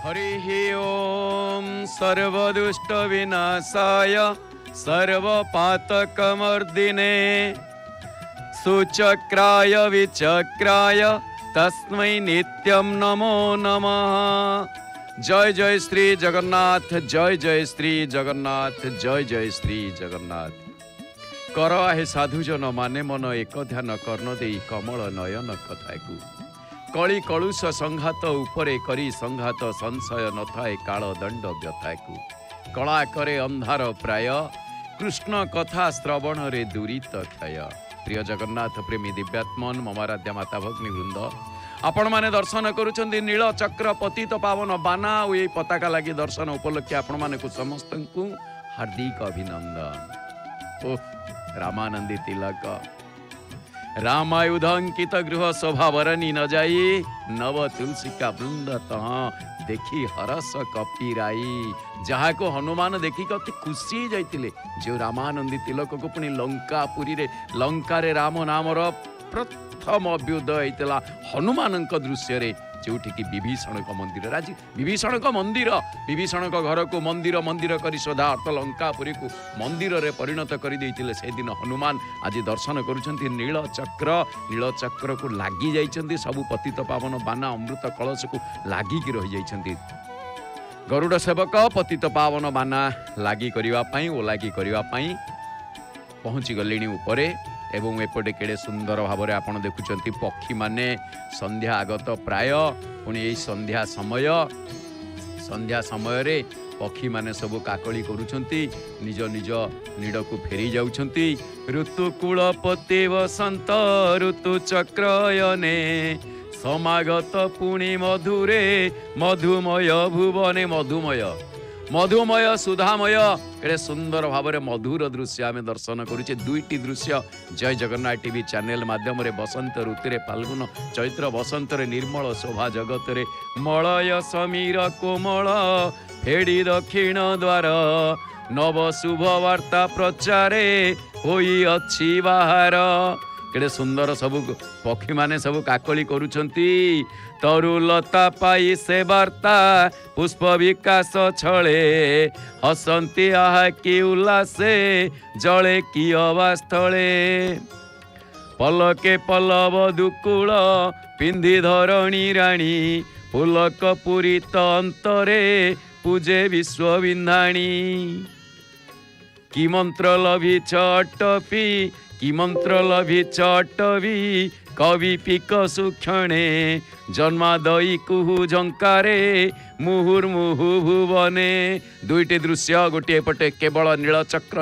हरिः ओम सर्वदुष्ट विनाशाय सर्वपातकमर्दिने सुचक्राय विचक्राय तस्मै नित्यं नमो नमः। जय जय श्री जगन्नाथ, जय जय श्री जगन्नाथ, जय जय श्री जगन्नाथ। कर आहे साधुजन माने मन एक ध्यान कर्ण देई कमल नयन कथाकू कली कलुष संघात उपरे करी संघात संशय नथाए काल दंड व्यथाकू कला करे अंधार प्राय कृष्ण कथा श्रवण रे दूरित क्षय। प्रिय जगन्नाथ प्रेमी दिव्यात्मन ममाराध्या माता भग्नी वृंद आपण माने दर्शन करुछंती नील चक्र पतित पावन बाना और ये पताका लगी दर्शन उपलक्षे आपण माने को समस्त को हार्दिक अभिनंदन। रामानंदी तिलक रामायुध अंकित गृह शोभा वरनी न जाई नव तुलसी का वृंद तह देखी हरस कपीराई। जहाँ को हनुमान देखी कति खुशी जाइतिले जो रामानंदी तिलक को पुणी लंकापुरी रे लंका रे राम नामर प्रथम अभ्युदय होता हनुमान दृश्य रे जोठी की विभीषण मंदिर राजी विभीषण मंदिर विभीषण घर को मंदिर मंदिर करी सदा अर्थ लंकापुरी को मंदिर रे परिणत कर से दिन हनुमान आज दर्शन करुछंती नील चक्र को लागी जाइछंती सबु पतित पावन बाना अमृत कलश को लागिकी रही जाइछंती। गरुड़ सेवक पतित पावन बाना लागी करिवा पई ओलागी करिवा पई पहुंची गलेनी उपरे एवं एपटे केड़े सुंदर भाव में आपड़ देखुं पक्षी माने संध्या आगत प्राय पुणी यही संध्या समय रे पक्षी माने सब काकली करुछंती निज निज नीड़ को फेरी जाउछंती। ऋतुकूलपति वसंत ऋतु चक्रयने समागत पुणी मधुरे मधुमय भुवने मधुमय सुधामय केड़े सुंदर भाव में मधुर दृश्य आम दर्शन करुचे। दुईटी दृश्य जय जगन्नाथ टीवी चैनल माध्यम रे बसंत ऋतु फाल्गुन चैत्र बसंत रे निर्मल शोभा जगत रे मलय समीर कोमल फेड़ी दक्षिण द्वार नव शुभ वार्ता प्रचारे होई अच्छी बाहर। केड़े सुंदर सबु पक्षी माने सबु काकली करुछंती तरुलता पाई से वार्ता पुष्प विकास छले हसंती आहा कि उल्लासे जले कि अवास्थले पलके पल्लव दुकूल पिंधि धरणी राणी पुलक पूरित अंतरे पूजे विश्वविन्धाणी कि मंत्र लभी चटपी कि मंत्र लभी चटवी कवि पिक सुक्षणे जन्मादयी कुहु झंकारे मुहुर्मुहु भुवने। दुईटी दृश्य गोटे पटे केवल नीलचक्र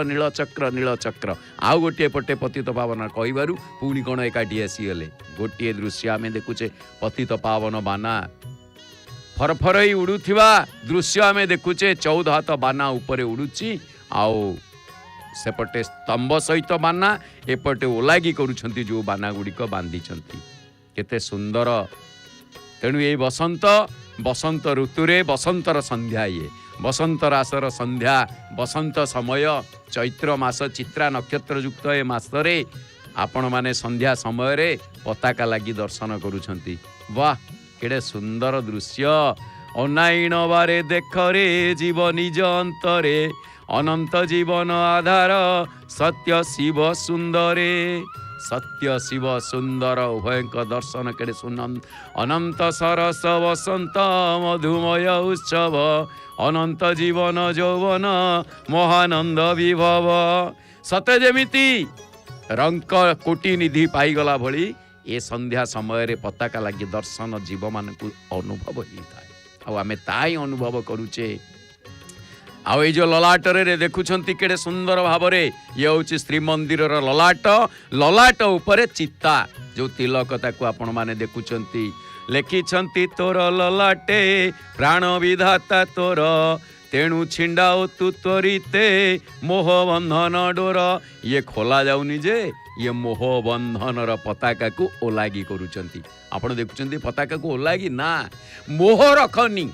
आउ गोटे पटे पतित पावन कहबारु पुणी कौन एकाठी आसीगले गोटे दृश्य आम देखुचे पतित पावन बाना फरफरई उड़ुथिबा दृश्य आम देखुचे 14 हाथ बाना उपरे उड़ुची आओ सेपटे स्तंभ सहित बाना एपटे ओलागी करुछंती जो बाना गुड़िक बांधी केते सुंदर। तेणु ये बसंत ऋतुरे बसंतर संध्या ये बसंत रासर संध्या बसंत समय चैत्र मास चित्रा नक्षत्र युक्त ए मासरे आपण माने संध्या समय रे पताका लागी दर्शन करुछंती। वाह केड़े सुंदर दृश्य अनाईन बारे देखरे जीव निज अंतरे अनंत जीवन आधार सत्य शिव सुंदर उभय दर्शन केड़े सुनंद अनंत सरस वसंत मधुमय उत्सव अनंत जीवन यौवन महानंद विभव सते जेमिति रंक कोटि निधि पाईगला भली ए संध्या समय रे पताका लगी दर्शन जीव मान को अनुभव होता है आमे ताई अनुभव करुचे। आउ ये जो ललाटरे रे देखुछंती केड़े सुंदर भाव में ये हूँ श्रीमंदिर ललाट उपरे चित्ता जो तिलक ताकू आपण माने देखुछंती लेखिछंती तोर ललाटे प्राण विधाता तोर तेणु छिंडाओ तू त्वरिते मोह बंधन डोर। ये खोला जाउनी जे ये मोह बंधनर पताका को ओलागी करुछंती आपण देखुछंती पताका को ओलागी ना मोह रखनी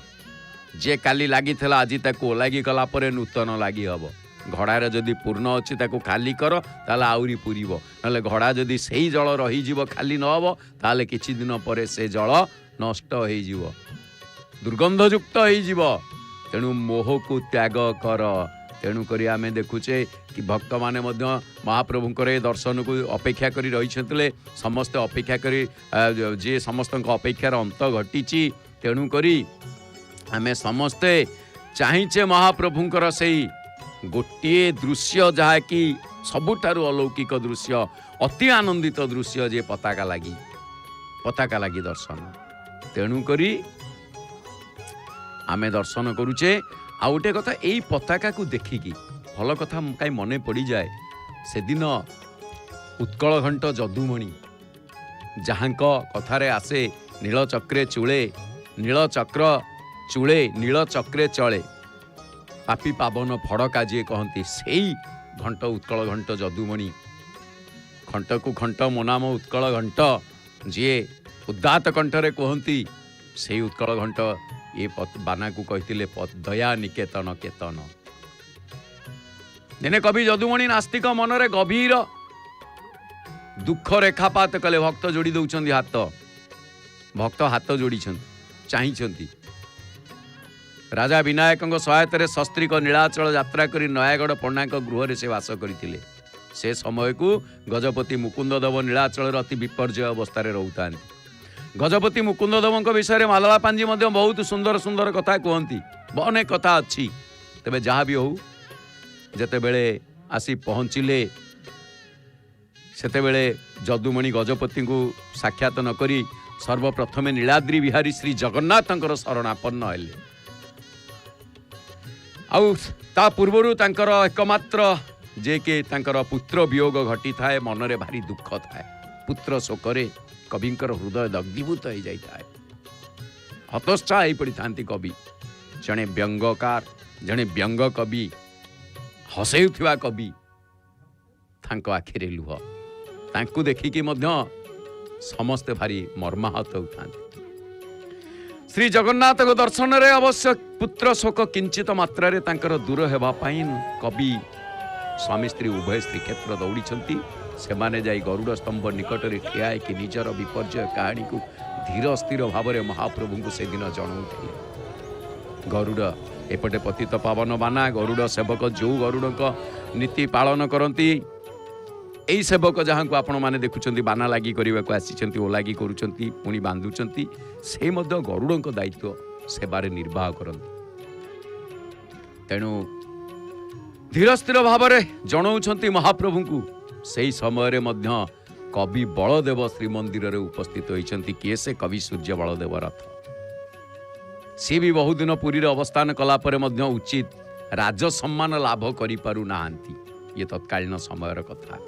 जे काली लगी आज ताको ओलागी कला परे नूतन लगी हम घड़ार जदि पूर्ण अच्छी ताको खाली कर ताले आउरी पूरीब ना घड़ा जदि सही जल रही खाली न हम ताले किछि दिन पर से जल नष्ट हो दुर्गंधयुक्त हो तेणु मोह को त्याग कर। तेणुक आम देखुचे कि भक्त माने महाप्रभुंकर दर्शन को अपेक्षा करी रही समस्ते अपेक्षा करी जे समस्त अपेक्षार अंत घटी। तेणुक आम समस्ते चाहीचे महाप्रभुंकर से गोटे दृश्य जहा कि सबुठारु अलौकिक दृश्य अति आनंदित दृश्य जे पताका लगी दर्शन। तेणुक आमे दर्शन करुचे। आ गोटे कथा यही पताका को देखिकी भल कथा कहीं मन पड़ जाए से दिन उत्कल घंट जदुमणि जहाँ कथारे आसे नीलचक्रे चूले नीलचक्रे चले पापी पावन फड़का जी कहती से घंट उत्कल घंट जदुमणि घंट को घंट मोनाम उत्कल घंट जी उदात कंठरे कहती से उत्कल घंट ये बाना को कहते दया निकेतन केतन। दिने कवि जदुमणि नास्तिक मनरे गभीर दुख रेखापात कले भक्त जोड़ी दौरान हाथ भक्त हाथ जोड़ी चाहती राजा विनायक सहायतार सस्त्रीक नीलाचल यात्रा करी नयागढ़ पण्डाक गृह से वास करते। से समय को गजपति मुकुंददेव नीलाचल अति विपर्य अवस्था रोता। गजपति मुकुंददेव विषय मालवा पांजी बहुत सुंदर सुंदर कथा कहती अनेक कथा अच्छी। तेबे जहाँ भी हो जिते बेले आसी पहुँचले सेतेबेले जदुमणि गजपति को साक्षात नकरी सर्वप्रथमे नीलाद्रि बिहारी श्री जगन्नाथंकर शरणापन्न हेले। आउ ता पूर्वरु तांकर एकमात्र जे के तांकर पुत्र वियोग घटी थाए मनरे भारी दुख थाए। पुत्र शोकरे कविंकर हृदय दग्धीभूत हो जाए हतोत्साह हो पड़ी था कवि जड़े व्यंगकार जड़े व्यंग कवि हसैउथिबा कवि तांको आखिरे लुह तांको देखिकी समस्ते भारी मर्माहत होता। श्री जगन्नाथ को दर्शन रे अवश्य पुत्र शोक किंचित मात्रा रे तांकर दूर हेबा पाई कवि स्वामी स्त्री उभय श्रीक्षेत्र दौड़ी से माने जाई गरुड़ स्तंभ निकट में ठिया कि निजर विपर्य कहानी को धीर स्थिर भाव में महाप्रभु को से दिन जनाऊे। गरुड़ एपटे पतित पावन बाना गरुड़ सेवक जो गरुड़ नीति पालन करती यही सेवक जहाँ को आपण मैंने देखुं बाना लगी करने को आसी ओलागी करुँच पुणी बांधुंट से गरुड़ दायित्व सेवारे निर्वाह करती। तेणु धीर स्थिर भाव में जनाऊँ महाप्रभु को से समय कवि बलदेव श्रीमंदिर रे उपस्थित होती। किए से कवि सूर्य बलदेव रथ सी भी बहुत दिन पुरी अवस्थान कलापर उचित राज सम्मान लाभ करि पारु नाहांती। ये तत्कालीन समय कथा।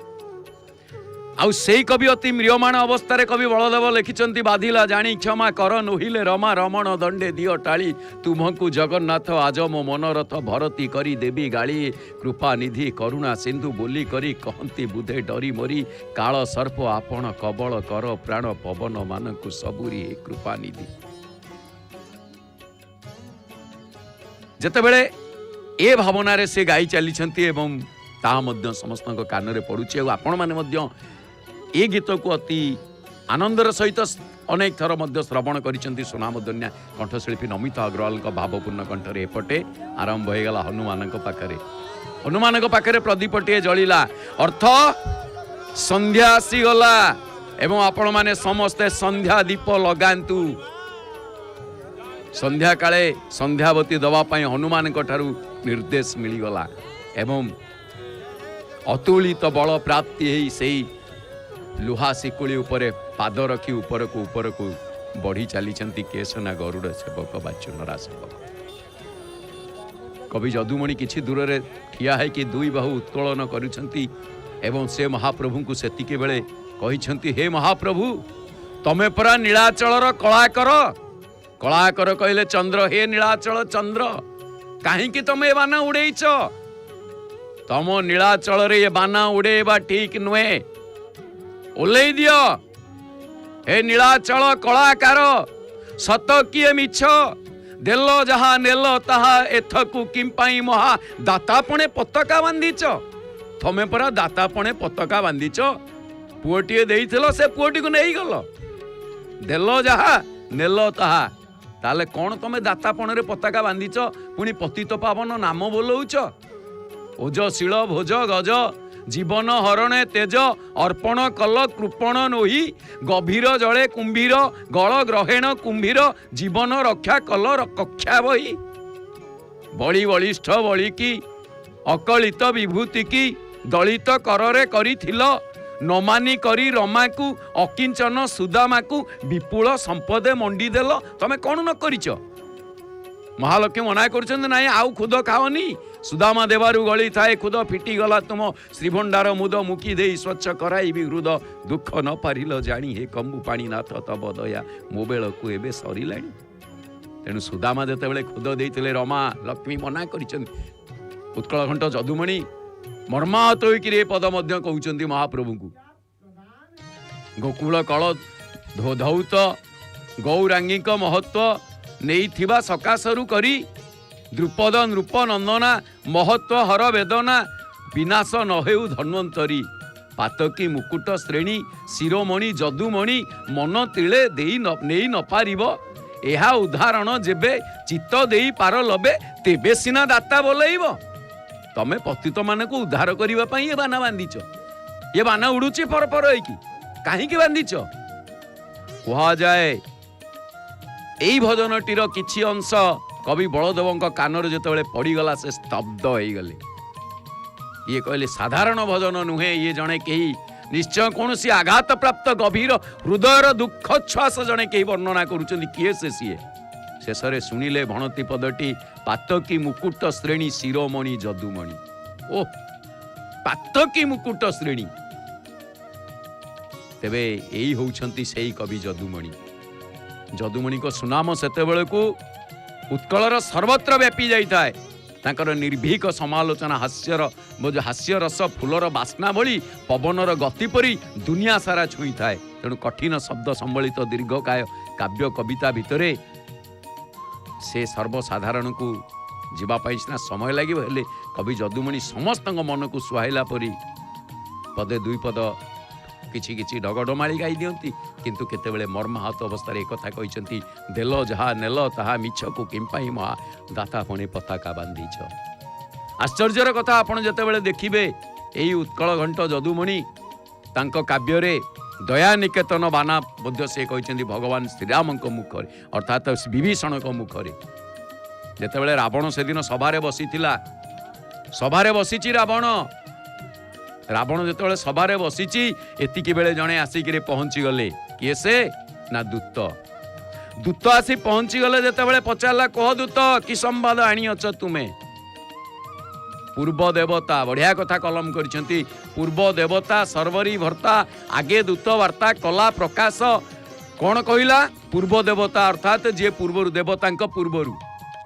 आउ से कवि अति म्रियमाण अवस्था कवि बलदेव लिखिं बाधिला जानी क्षमा कर नोहिले रमा रमण दंडे दियो टाली तुमको जगन्नाथ आज मो मनरथ भरती करी देवी गाली कृपा निधि करुणा सिंधु बोली करी कहती बुधे डरी मरी काल सर्प आपण कबल कर प्राण पवन मानकु सबुरी कृपा निधि। जेतेबेले ए भावना से गाई चली एवं ताहा समस्त कान में पड़ुचे आपण मैंने ये गीत को अति आनंदर सहित अनेक थर श्रवण कर सुनामधन्या कंठशिल्पी नमिता अग्रवाल भावपूर्ण कंठरे एपटे आरंभ हो गला हनुमान पाखरे प्रदीपटे जलिला अर्थ संध्या आसीगला एवं आपण माने समस्ते संध्या दीप लगांतु। संध्या काले संध्यावती दवापाई हनुमान ठारू निर्देश मिलगला एवं अतुलित बल प्राप्ति से लुहा शिकुली उपरे पाद रखी ऊपर को बढ़ी चली केशना गरुड़ सेवक बा चुनरा सेवक। कवि जदुमणि किछि दूर रे ठिया है कि दुई बाहु उत्तोलन करुछंती एवं से महाप्रभु को सेतिके बेले कहिछंती हे महाप्रभु तमे परा नीलाचलर कलाकर कहले चंद्र हे नीलाचल चंद्र काहेकि तमे बाना उड़ेइछ तम नीलाचल रे बाना उड़ेबा ठीक नुहे ओल्लै दियो हे नीलाचल कलाकार सत किए मिछ देल जहा नेल ताहा एथकु किंपाई महा दातापणे पताका बांधिच तमे परा दातापणे पताका बांधिच पुओटिए देइथिलो से पुओटी को नहीं गल देल जहा नेल ताहा ताले कौन तमे दातापण रे पताका बांधिच पुणी पतित पावन नाम बोलौच ओजशील भोज गज जीवन हरणे तेज अर्पण कल कृपण नोही गभीर जले कुंभीर गल ग्रहेण कुंभीर जीवन रक्षा कल कक्षा बही बलि बलिष्ठ बलि की अकलित विभूति की दलित कररे करिथिल नमानी करी रमा को अकिंचन सुदामा को विपुल संपदे मंडी देल तमे कौन न करिच महालक्ष्मी मना कर आउ खुद खाओनी सुदामा देवारू गली थाए खुद फिटी गला तुम श्रीभंडार मुद मुकी दे स्वच्छ कराई भी हृद दुख न पारिल जानी हे कंबु पानी नाथ तब दया मो बेल को एबे सरिला तेणु सुदामा जेते खुद देते रमा लक्ष्मी मना कर उत्कल घंट जदुमणि मर्माहत होकर पद कहते महाप्रभु को गोकुल कल धौत गौरांगी महत्व नहीं सकाशरु करी द्रुपद नृप नंदना महत्व हर वेदना विनाश नहेउ धन्वंतरी पातकी मुकुट श्रेणी शिरोमणि जदुमणि मन तिले नहीं न पारिब एहा उदाहरण जेबे चित्त देई पार लबे तेबे सिना दाता बोलैब तमे पतित मान को उद्धार करने ये बाना बांधिच ये बाना उड़ुची पर कहीं बांधिच कह जाए यही भजनटीर किछि अंश कवि बलदेव कानर जिते पड़गला से स्तब्ध हो गले ये कहले साधारण भजन नुहे ये जड़े कही निश्चय कौन सी आघात प्राप्त गभीर हृदयर दुख श्वास जड़े कही वर्णना करुँच किए से सीए शेषे शुणिले भणती पदटी पातकी मुकुट श्रेणी शिरोमणि जदुमणि ओ पातकी मुकुट श्रेणी तेबे यही होउछंती सेही कवि जदुमणि जदुमणि को सुनाम सेते बेले को उत्कलर सर्वत्र व्यापी जाइए तांकर निर्भीक समालोचना हास्य रस फूलर बास्ना भली पवनर गति परी दुनिया सारा छुई थाए तेणु कठिन शब्द सम्बलित दीर्घकाय काव्य कविता भितरे से सर्वसाधारण को जीवाई सीना समय लगे हेले कवि जदुमणि समस्त मन को सुहाइला परी पदे दुई पद किछि किछि ढगढमाली गाई दियंती किंतु केतेबेले मर्माहत अवस्था एक कथा कहते देल जहा नेल ताहा मिछ को किंपाई महा दाता पुणी पताका बांधीछ आश्चर्यर कथा आपण जेतेबेले देखिबे एई उत्कल घंट जदुमणि तांको काव्य रे दया निकेतन बाना मध्य से कहते भगवान श्रीराम मुखरे अर्थात विभीषण मुखरे जेतेबेले रावण से दिन सभारे बसीथिला सभारे बसीची रावण जेतेबेले सभारे बसीची एतिकी बेले जणे आसिक पहुंची गले किए से ना दूत आसी पहुंची गले जेतेबेले पचारला कह दूत कि संवाद आनी अछ तुमे पूर्व देवता बढ़िया कथा कलम करिसेंती पूर्व देवता सर्वरी भर्ता आगे दूत वार्ता कला प्रकाश कौन कहला पूर्व देवता अर्थात जे पूर्वर देवता पूर्वर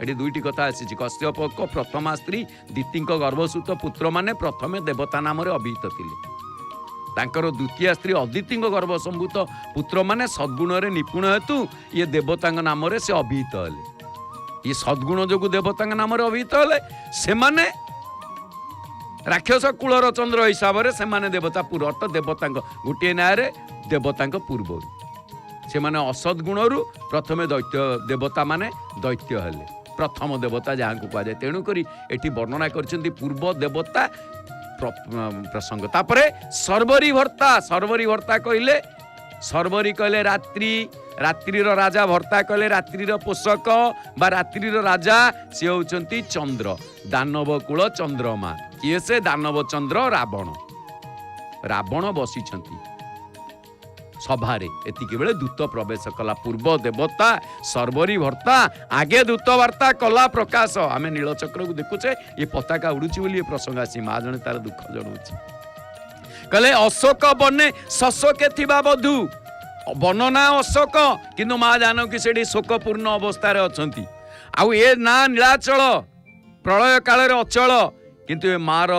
ये दुईटी कथा आसी कश्यप प्रथमा स्त्री दिति गर्भसूत पुत्र माने प्रथमे देवता नाम अभिहित थिले द्वितीय स्त्री अदिति गर्भसंभूत पुत्र माने सद्गुण निपुण हेतु ये देवता नाम से अभिहित हेले ये सद्गुण जो देवता नाम अभिहित हेले से माने राक्षस कूलर चंद्र हिसाब से माने देवता पूर्व अर्थ देवता गोटे न्याय देवता पूर्व से माने असद्गुणरू प्रथमे दैत्य देवता माने दैत्य हेले प्रथम देवता जहाँ को कह जाए तेणुक एटी वर्णना करछंती पूर्व देवता प्रसंग तापरे सर्वरी भर्ता कहले सर्वरी कहले रात्रिर राजा भर्ता कहले रात्रिर पोषक बा रात्रिर राजा सी होउछंती चंद्र दानव कूल चंद्रमा किए से दानव चंद्र रावण बसीछंती सभारे एतिके बेले दूत प्रवेश कला पूर्व देवता सर्वरी भर्ता आगे दूत वार्ता कला प्रकाश आम नीलचक्र को देखुचे ये पताका उड़ुची बोली प्रसंग आसी माँ जने तार दुख जनाऊँ कहले अशोक बने शशोके थिबा बधू वर्णना अशोक किंतु माँ जान कि से शोकपूर्ण अवस्था अच्छा आउ ए ना नीलाचल प्रलय काल अचल किंतु ए मार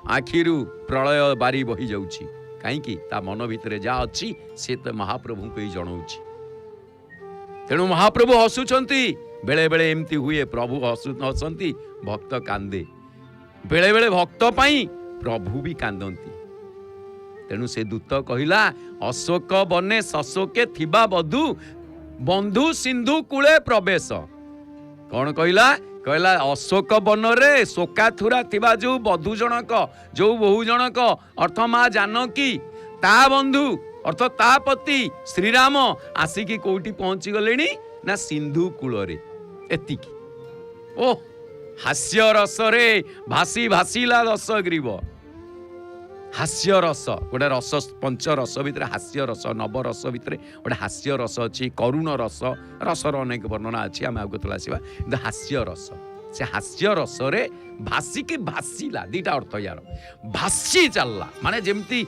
आखिरु प्रलय बारी बही जाउची कहीं ता मन भितर जहाँ अच्छी से तो महाप्रभु को ही जनाऊँच तेणु महाप्रभु हसुंट बेले बेले एमती हुए प्रभु हसंती भक्त कांदे बेले बेले भक्त पाई प्रभु भी कांदती तेणु से दूत कहला अशोक बने शशोके थिबा बधू बंधु सिंधु कूले प्रवेश कौन कहला कहला अशोक वन रे शोकाथुरा थिबा जो बधू जनक जो बहु जनक अर्थ माँ जानकी ता बंधु अर्थ ता पति श्रीराम आसिकी कोठी पहुंची गले ना सिंधु कूल एतिकी ओ हास्य रस रे भासी भासीला रस ग्रीव हास्य रस गोटे रस पंच रस भितर हास्य रस नव रस भितर गोटे हास्य रस अच्छी करुण रस रसर अनेक वर्णना अच्छी आम आगे आसवा हास्य रस से हास्य रस रे भासिकी भासीला दीटा अर्थ यार भासी चलला माने जेमती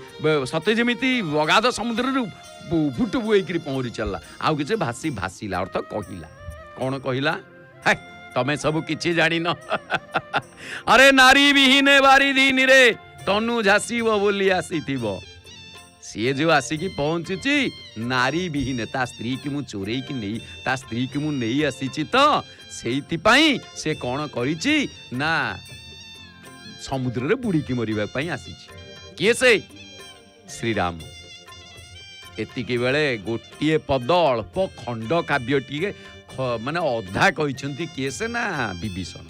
सते जेमिति अगाध समुद्र बुट बुएकरी पहरी चलला आउ किसी भासी भासीला अर्थ कहिला कौन कहिला है तमे सब किछि जानी न अरे नारी विहीने बारिधी रे तनु झासीब बोली आसीथिब सी जो आसिकी पहुंची नारी विहीने ता स्त्री की मु चोरे की नहीं ता स्त्री की मु नहीं आसीची तो सेइथिपाई से कौन करिछि ना समुद्र रे बुड़ी की मरिबा पई आसीछि किए से श्रीराम एतिकी बेले गोटिए पद अल्प खंड काव्य टिके माने अधा कहिसंती किए से ना विभीषण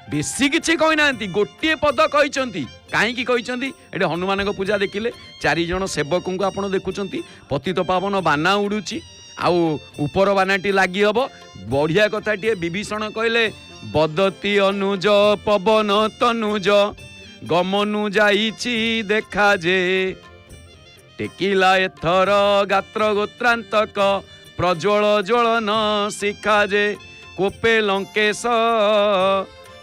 बेसी किछि कहि नांती गोटिए पद कहिसंती काहे की कहिसंती एटे हनुमान को पूजा देखिले 4 जण सेवक को आपण देखुचंती पतित पावन बाना उडुची आउ ऊपर बानाटी लागि हबो बढ़िया कथाटी विभीषण कहले बदती अनुज पवन तनुज गमनु जाईची देखा जे टेकिला एथर गात्र गोत्रांतक प्रज्वल ज्वलन शिखा जे कोपे लंकेश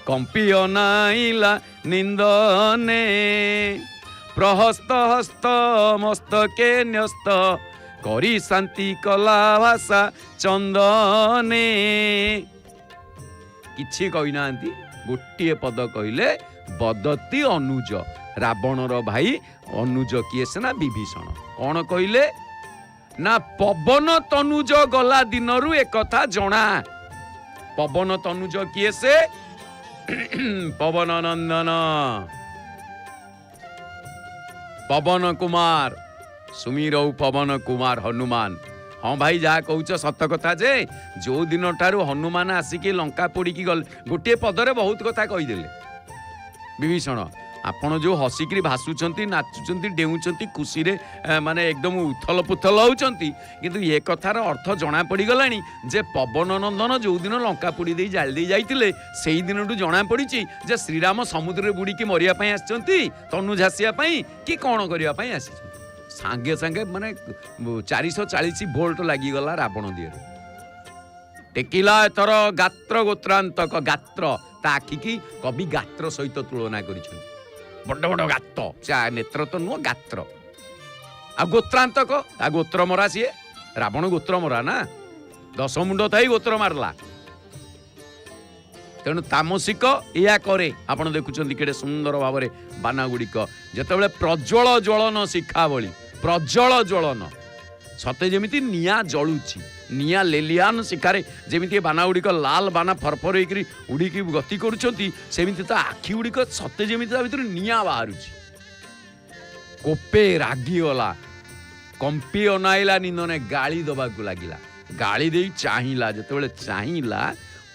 कंपी अनाइला निंदने प्रहस्त हस्त मस्तके न्यस्त करी शांति कला भाषा चंदने किछि कहि नांती गोटिए पद कहिले बदती अनुज रावणर भाई अनुज किए से ना विभीषण कौन कहिले ना पवन तनुज गला दिनरु एक कथा जणा पवन तनुज किए से पवन नंदन पवन कुमार सुमीरौ पवन कुमार हनुमान हाँ भाई जहाँ कहूच सत कथा जे जो दिन ठारू हनुमान आसिकी लंका पोड़ी की गल गोटे पदरे बहुत कथा कहीदेले विभीषण आपण जो हसिकी भासुचंती नाचुचंती डेउचंती खुशी रे माने एकदम उथल पुथल होउचंती किंतु ये कथार अर्थ जना पड़ी गलानी जे पवन नंदन जो दिन लंका पोड़ी दे जाली दे जाइतिले सेही दिनटू जना पड़ीची जे श्रीराम समुद्र रे बुड़ी की मरिया पई आछंती तनु झासिया पई कि कोन करिया पई आसी सांगे सांगे माने 440 वोल्ट लागी गला रावण दिए टेकिला एथर गात्र गोत्रांतक गात्र ता आखि की कवि गात्र सहित तुलना करिछन बड़ बड़ गात चा नेत्र तो नुह गात्र आ गोत्रांतक आ गोत्र मरा सी रावण गोत्र मरा ना 10 मुंड थाई गोत्र मारला तेणु तामसिक या करे आपण देखुचंती केडे सुंदर भाबरे बाना गुड़िक जेतेबेले प्रज्वल ज्वलन शिखा बळी प्रज्वल ज्वलन सते जेमिति निया जळुची निया लेलियान शिखारे जेमिति बाना गुड़िक लाल बाना फरफर होइकरी उड़ीकी गति करूचंती सेमिति तो आखि गुड़िक सते जेमिति ता भितर निया बाहरुची कोपे रागी गला कंपी अनाइला निंदने गाली दबाकू लागिला गाली देई चाहिला जेतेबेले चाहिला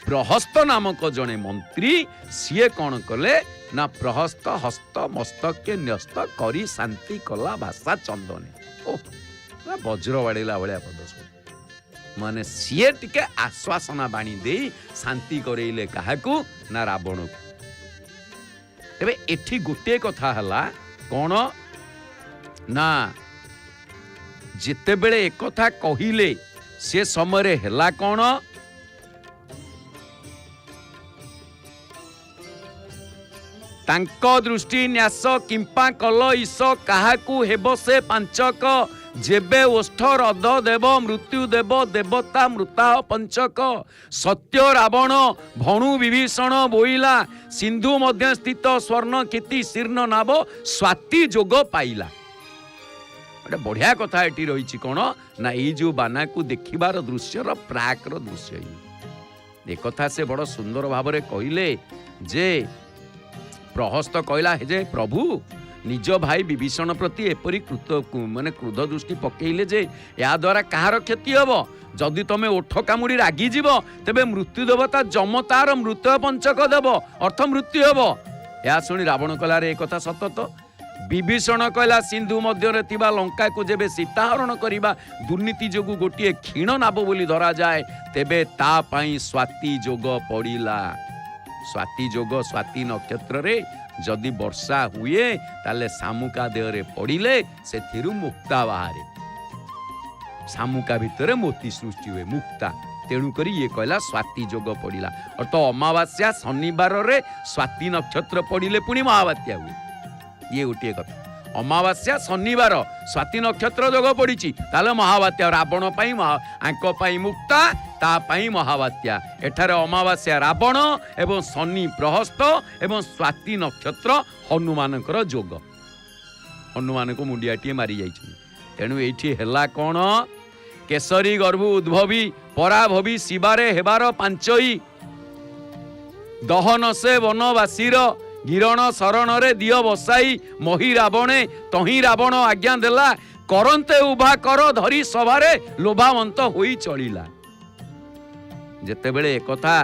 प्रहस्त नामक जने मंत्री सीए कौन कले ना प्रहस्त हस्त मस्तक के न्यस्त करी शांति कला भाषा चंदने ओ वज्र बाड़ेला भाया पद माने सीए टिके आश्वासना बाणी दे शांति करेले काहाकू ना रावण को तेबे एठी गोटे कथा हला कौन ना जेते बेले एक कथा कहिले से समय हला कौन तांको दृष्टि न्यास किंपा कल ईश काहाकू हेब से पांचक जेबे ओष्ठ रद देव मृत्यु देव देवता मृता पंचक सत्य रावण भणु विभीषण बोइला सिंधु मध्य स्थित स्वर्ण कीर्ति शीर्ण नाव स्वाति जोग पाइला गोटे बढ़िया कथा एटी रही कौन ना ये जो बाना को देखिबार दृश्यर प्राकर दृश्य ये कथा से बड़ सुंदर भाव कहले जे प्रहस्त कहला हे जे प्रभु निज भाई विभीषण प्रति एपरी माने क्रोध दृष्टि पकेइले जे या द्वारा कहार क्षति हम जदि तुम ओठ कामुड़ी रागी जीव तेबे मृत्यु देवता जम तार मृत्यु पंचक देव अर्थ मृत्यु हम। या शुणी रावण कहला रे एक सत तो विभीषण कहला सिंधु मध्य थिबा लंका को जेबे सीताहरण करिबा दुर्नीति जोगु गोटिए क्षीण नाब बोली धरा जाए तेबे ता पई स्वाति जोग पड़िला। स्वाति जोग स्वाति नक्षत्र रे जदि वर्षा हुए ताले शामुका देहरे पड़िले से मुक्ता बाहरे शामुका भितर मोती सृष्टि हुए मुक्ता तेणु करी ये कहला स्वाति जोग पड़िला और तो अमावास्या शनिवार रे स्वाति नक्षत्र पड़िले पुणी महाबात्या हुए। ये गोटे कथा अमावास्या शनिवार स्वाति नक्षत्र जोग पड़ी ताले महाबात्या रावण पाई आंक पाई मुक्ता ता पाई महाबात्या एठारे अमावास्या रावण एवं शनि प्रहस्त एवं स्वाति नक्षत्र हनुमानकर जोग हनुमान को मुंडियाटी मारी जाइछन। तेणु एठी हेला कोन केसरी गर्भ उद्भवी पराभवी शिवारे हेबार पांचई दहन से वनवासीर गिरण शरण रे दियो बसाई मही रावणे तही रावण आज्ञा देला करंते उभा कर धरी सभारे लोभावंत होई चलिला। जेते बेले एकथा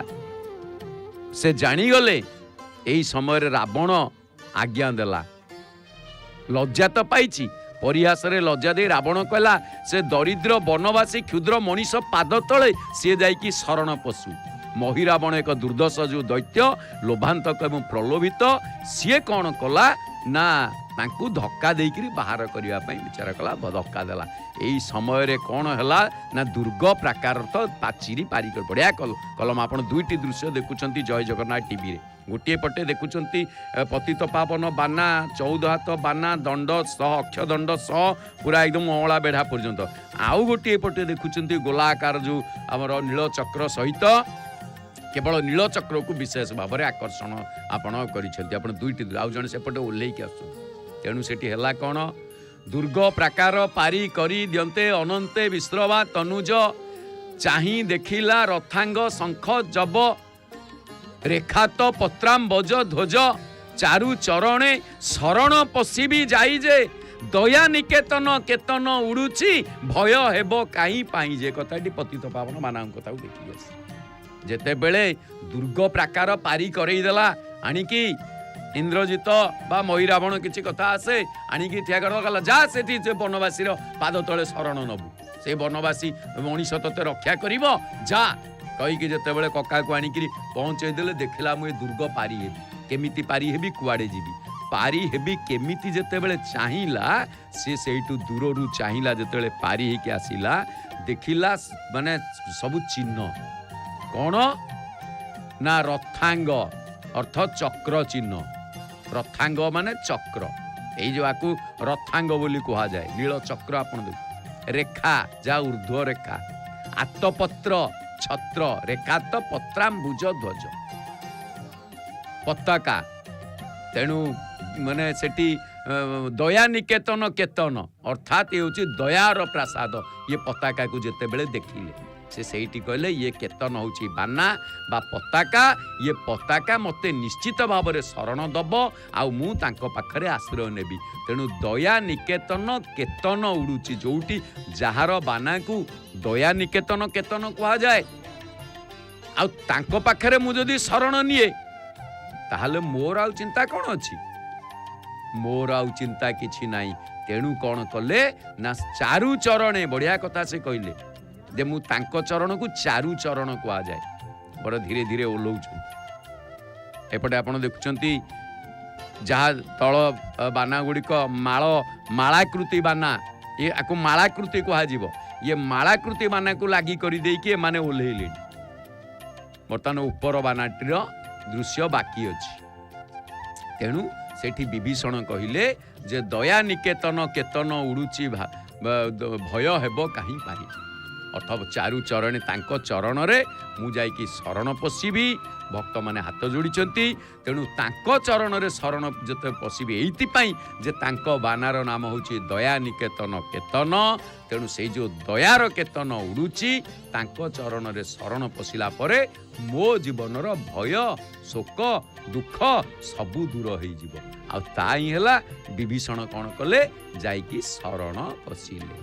से जानिगले एई समय रावण आज्ञा देला लज्जा तो पाइछि परिहास रे लज्जा दे रावण कहला से दरिद्र वनवासी क्षुद्र मनीष पाद तले सी जाइकी शरण पशु मही रावण एक दुर्दश जो दैत्य लोभांतक एवं प्रलोभित सी कौन कला ना तांकू धक्का देकरी बाहर करने विचार कला धक्का देला। यही समय रे कौन हैला ना दुर्ग प्राकार तो पाचिरी पारिक बढ़िया कलम आप दुईटी दृश्य देखुंत जय जगन्नाथ टीवी रे गोटे पटे देखुंत पतित पावन बाना 14 हाथ बाना दंड सह अक्षदंड सह पूरा एकदम अँला बेढ़ा पर्यंत आउ गोटे पटे देखुंत गोलाकार जो आमर नील चक्र सहित केवल नील चक्र को विशेष भाव में आकर्षण आपण कर दुईटी आउ जन सेपटे ओह्लैक आस तेणु सेठी हैला कौन दुर्ग प्राकार पारी करी दियंते अनंते विश्रवा तनुज चाही देखिला रथांग शंख जब रेखात पत्राम्बज ध्वज चारु चरणे शरण पशिबी जाई जे दया निकेतन केतन उड़ुची भय हेबो काई पाई जे कथाटी पतित पावन मानव कथा देखी आसी जेते बेले दुर्ग प्राकार पारी करई देला आनिकी इंद्रजित बा मही रावण किसी कथा आसे आनिकी ठिया कर जा सेठी वनवासी पाद तले शरण नबु से वनवासी मनीष तते रक्षा करिव जा कहीकि जेते बेले कका को आनिकी पहुंचे देले देखला मुए दुर्ग पारी हेबी केमिति पारी हेबी कुआडे जीबी पारी हेबी केमिति जेते बेले चाहिला से सेठू दूररू चाहिला जेते बेले पारी हेकि आसिला देखिला माने सब चिन्ह कौन ना रथांग अर्थ चक्र चिन्ह रथांग माने चक्र यही जो आपको रथांग बोली कहा जाए नील चक्र आपण रेखा जा ऊर्ध्व रेखा आतपत्र छत्र रेखा तो पत्राम्बुज ध्वज पताका तेणु माने सेठी दया निकेतन केतन अर्थात ये होची दयार प्रसाद ये पताका को जेते बेले देखिले से सहीटी कहले ये केतन होची बाना बा पताका ये पताका मते निश्चित भाव में शरण दब आउ मु तांको पाखरे आश्रय नेबी तेणु दया निकेतन केतन उड़ुची जोटी जहार बाना को दया निकेतन केतन कहा जाए आउ तांको पाखरे मु जदी शरण निए ताहले मोर आउ चिंता कौन अच्छी मोर आउ चिंता किछि नाही तेणु कौन कले ना चारु चरणे बढ़िया कथा से कहले जे मु तांको चरण को चारु चरण कहा जाए बड़ धीरे धीरे ओह्लौ एपटे आपण देखुचंती जहाँ तल बाना गुड़िक माल मालाकृति बाना ये आपको मालाकृति कहा ये मालाकृति बाना को लागी कर देकी माने ओह्लैले बर्तमान उपर बानाटीर दृश्य बाकी अच्छी तेणु सेठी विभीषण कहिले जे दया निकेतन केतन उड़ुची भय हेब कहीं पारी ଅଥବା ଚାରୁ ଚରଣେ ତାଙ୍କ ଚରଣରେ ମୁଁ ଯାଇକି ଶରଣ ପଶିବି। ଭକ୍ତମାନେ ହାତ ଯୋଡ଼ିଛନ୍ତି, ତେଣୁ ତାଙ୍କ ଚରଣରେ ଶରଣ ଯେତେ ପଶିବି ଏଇଥିପାଇଁ ଯେ ତାଙ୍କ ବାନାର ନାମ ହେଉଛି ଦୟା ନିକେତନ କେତନ। ତେଣୁ ସେଇ ଯେଉଁ ଦୟାର କେତନ ଉଡ଼ୁଛି ତାଙ୍କ ଚରଣରେ ଶରଣ ପଶିଲା ପରେ ମୋ ଜୀବନର ଭୟ ଶୋକ ଦୁଃଖ ସବୁ ଦୂର ହେଇଯିବ। ଆଉ ତା ହିଁ ହେଲା ବିଭୀଷଣ କ'ଣ କଲେ, ଯାଇକି ଶରଣ ପଶିଲେ।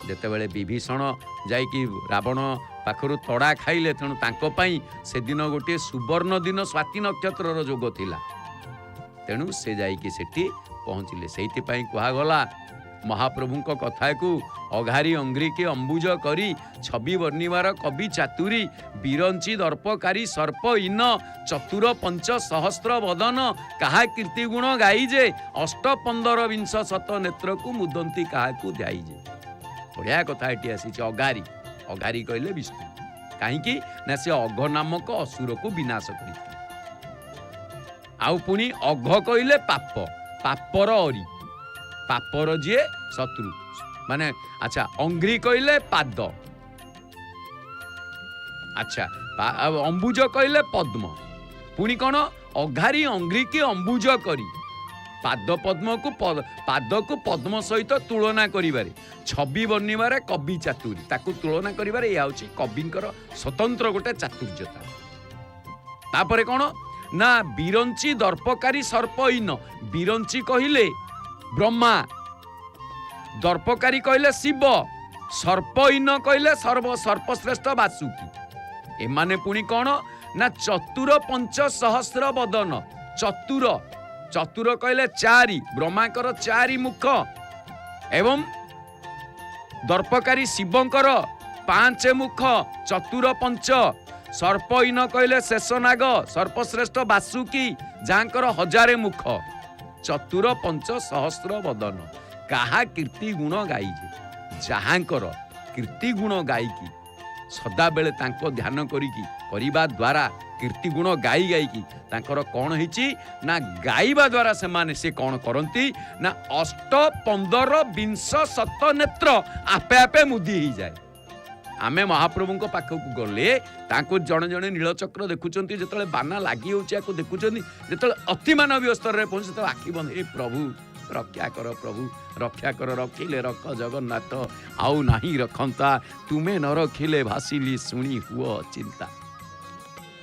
ଯେତେବେଳେ ବିଭୀଷଣ ଯାଇକି ରାବଣ ପାଖରୁ ତଡ଼ା ଖାଇଲେ, ତେଣୁ ତାଙ୍କ ପାଇଁ ସେଦିନ ଗୋଟିଏ ସୁବର୍ଣ୍ଣ ଦିନ ସ୍ୱାତି ନକ୍ଷତ୍ରର ଯୋଗ ଥିଲା। ତେଣୁ ସେ ଯାଇକି ସେଠି ପହଞ୍ଚିଲେ। ସେଇଥିପାଇଁ କୁହାଗଲା ମହାପ୍ରଭୁଙ୍କ କଥାକୁ, ଅଘାରି ଅଙ୍ଗ୍ରିକି ଅମ୍ବୁଜ କରି ଛବି ବର୍ଣ୍ଣିବାର କବି ଚାତୁରୀ ବିରଞ୍ଚି ଦର୍ପକାରୀ ସର୍ପ ଇନ ଚତୁର ପଞ୍ଚ ସହସ୍ର ବଦନ କାହା କୀର୍ତ୍ତି ଗୁଣ ଗାଇଜେ ଅଷ୍ଟ 15 ବିଂଶ ଶତ ନେତ୍ରକୁ ମୁଦନ୍ତି କାହାକୁ ଧ୍ୟାଇଜେ। ବଢ଼ିଆ କଥା ଏଠି ଆସିଛି। ଅଘାରି, ଅଘାରି କହିଲେ ବିଷ୍ଣୁ। କାହିଁକି ନା ସେ ଅଘ ନାମକ ଅସୁରକୁ ବିନାଶ କରିଥିଲେ। ଆଉ ପୁଣି ଅଘ କହିଲେ ପାପ, ପାପର ଅରି, ପାପର ଯିଏ ଶତ୍ରୁ ମାନେ। ଆଚ୍ଛା, ଅଙ୍ଗ୍ରି କହିଲେ ପାଦ, ଆଚ୍ଛା ଅମ୍ବୁଜ କହିଲେ ପଦ୍ମ। ପୁଣି କ'ଣ, ଅଘାରି ଅଙ୍ଗ୍ରିକି ଅମ୍ବୁଜ କରି ପାଦ ପଦ୍ମକୁ ପାଦକୁ ପଦ୍ମ ସହିତ ତୁଳନା କରିବାରେ, ଛବି ବର୍ଣ୍ଣିବାରେ କବି ଚାତୁରୀ, ତାକୁ ତୁଳନା କରିବାରେ ଏହା ହେଉଛି କବିଙ୍କର ସ୍ୱତନ୍ତ୍ର ଗୋଟେ ଚାତୁର୍ଯ୍ୟତା। ତାପରେ କ'ଣ ନା ବିରଞ୍ଚି ଦର୍ପକାରୀ ସର୍ପ ଇନ, ବିରଞ୍ଚି କହିଲେ ବ୍ରହ୍ମା, ଦର୍ପକାରୀ କହିଲେ ଶିବ, ସର୍ପ ଇନ କହିଲେ ସର୍ବଶ୍ରେଷ୍ଠ ବାସୁକି। ଏମାନେ ପୁଣି କ'ଣ ନା ଚତୁର ପଞ୍ଚ ସହସ୍ର ବଦନ, ଚତୁର, ଚତୁର କହିଲେ 4, ବ୍ରହ୍ମାଙ୍କର 4 ମୁଖ ଏବଂ ଦର୍ପକାରୀ ଶିବଙ୍କର 5 ମୁଖ, ଚତୁର ପଞ୍ଚ। ସର୍ପ ଇନ କହିଲେ ଶେଷନାଗ, ସର୍ବଶ୍ରେଷ୍ଠ ବାସୁକି ଯାହାଙ୍କର 1000 ମୁଖ, ଚତୁର ପଞ୍ଚ ସହସ୍ର ବଦନ କାହା କୀର୍ତ୍ତି ଗୁଣ ଗାଇଜେ, ଯାହାଙ୍କର କୀର୍ତ୍ତି ଗୁଣ ଗାଇକି ସଦାବେଳେ ତାଙ୍କ ଧ୍ୟାନ କରିକି କରିବା ଦ୍ୱାରା କୀର୍ତ୍ତି ଗୁଣ ଗାଇ ଗାଇକି ତାଙ୍କର କ'ଣ ହେଇଛି ନା ଗାଇବା ଦ୍ୱାରା ସେମାନେ ସେ କ'ଣ କରନ୍ତି ନା ଅଷ୍ଟ 15 ବିଂଶ ଶତ ନେତ୍ର ଆପେ ଆପେ ମୁଦି ହେଇଯାଏ। ଆମେ ମହାପ୍ରଭୁଙ୍କ ପାଖକୁ ଗଲେ ତାଙ୍କୁ ଜଣେ ଜଣେ ନୀଳଚକ୍ର ଦେଖୁଛନ୍ତି, ଯେତେବେଳେ ବାନା ଲାଗି ହେଉଛି ଆକୁ ଦେଖୁଛନ୍ତି, ଯେତେବେଳେ ଅତିମାନବୀୟ ସ୍ତରରେ ପହଞ୍ଚି ସେତେବେଳେ ଆଖି ବନ୍ଦ, ଏ ପ୍ରଭୁ ରକ୍ଷା କର, ପ୍ରଭୁ ରକ୍ଷା କର, ରଖିଲେ ରଖ ଜଗନ୍ନାଥ ଆଉ ନାହିଁ ରଖନ୍ତା, ତୁମେ ନ ରଖିଲେ ଭାସିଲି ଶୁଣି ହୁଅ ଚିନ୍ତା।